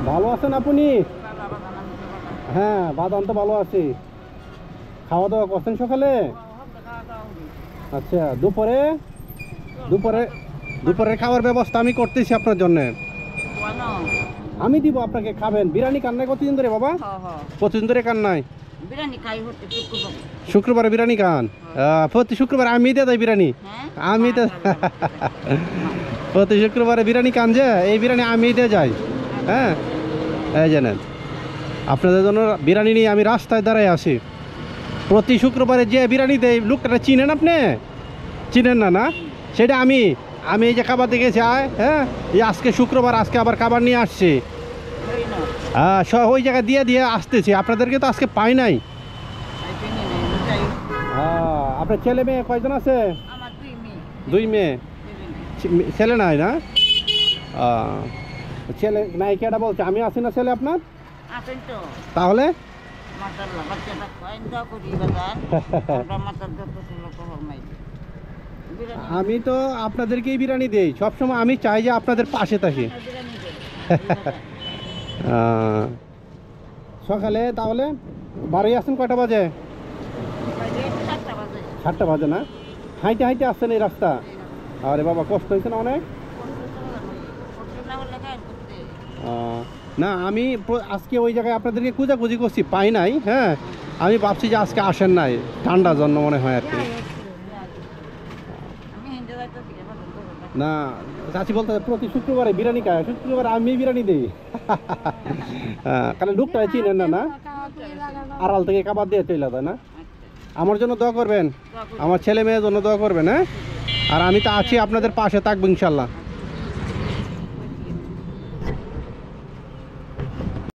ভালো আছেন আপনি? হ্যাঁ, বাদাম তো ভালো আছে। খাওয়া দাওয়া করছেন সকালে? আচ্ছা, দুপুরে দুপুরে দুপুরের খাওয়ার ব্যবস্থা আমি করতেছি আপনার জন্য। আমি দিব আপনাকে, খাবেন। বিরিয়ানি কান্নায় কতদিন ধরে বাবা? কতদিন ধরে কান্নায়? শুক্রবারে বিরিয়ানি খান? প্রতি শুক্রবার আমি দিয়ে দেয় বিরিয়ানি। আমি তো প্রতি শুক্রবারে বিরিয়ানি খান, যে এই বিরিয়ানি আমি দিয়ে যাই। হ্যাঁ, এই জানেন, আপনাদের জন্য বিরিয়ানি নিয়ে আমি রাস্তায় দাঁড়ায় আসি। প্রতি শুক্রবারে যে বিরিয়ানি দেয়, লোকটা চিনেন আপনি? চিনেন না? না, সেটা আমি এই যে খাবার দেখেছি। হ্যাঁ, এই আজকে শুক্রবার, আজকে আবার খাবার নিয়ে আসছি। হ্যাঁ, ওই জায়গায় দিয়ে আসতেছি। আপনাদেরকে তো আজকে পাই নাই। হ্যাঁ, আপনার ছেলে মেয়ে কয়জন আছে? 2 মেয়ে। ছেলে নাই না? ছেলে নাই কেটা বলছে? আমি আছি না ছেলে আপনার? তাহলে আমি তো আপনাদেরকেই বিরিয়ানি দেই সবসময়। আমি চাই যে আপনাদের পাশে থাকি। সকালে তাহলে বাড়ি আসেন কয়টা বাজে? 7টা বাজে না? হাইটে হাইটে আসছেন এই রাস্তা? আরে বাবা, কষ্ট হয়েছে না অনেক? না, আমি আজকে ওই জায়গায় আপনাদেরকে খোঁজাখুঁজি করছি, পাই নাই। হ্যাঁ, আমি ভাবছি যে আজকে আসেন নাই, ঠান্ডার জন্য মনে হয় আর কি। না, চাচি বলতে প্রতি শুক্রবারে বিরিয়ানি খায়, শুক্রবারে আমি বিরিয়ানি দিই। কারণ লোকটা চিনেন না? না, আড়াল থেকে খাবার দিয়ে চলে যায় না। আমার জন্য দোয়া করবেন, আমার ছেলে মেয়ের জন্য দোয়া করবেন। হ্যাঁ, আর আমি তো আছি, আপনাদের পাশে থাকবো ইনশাল্লাহ।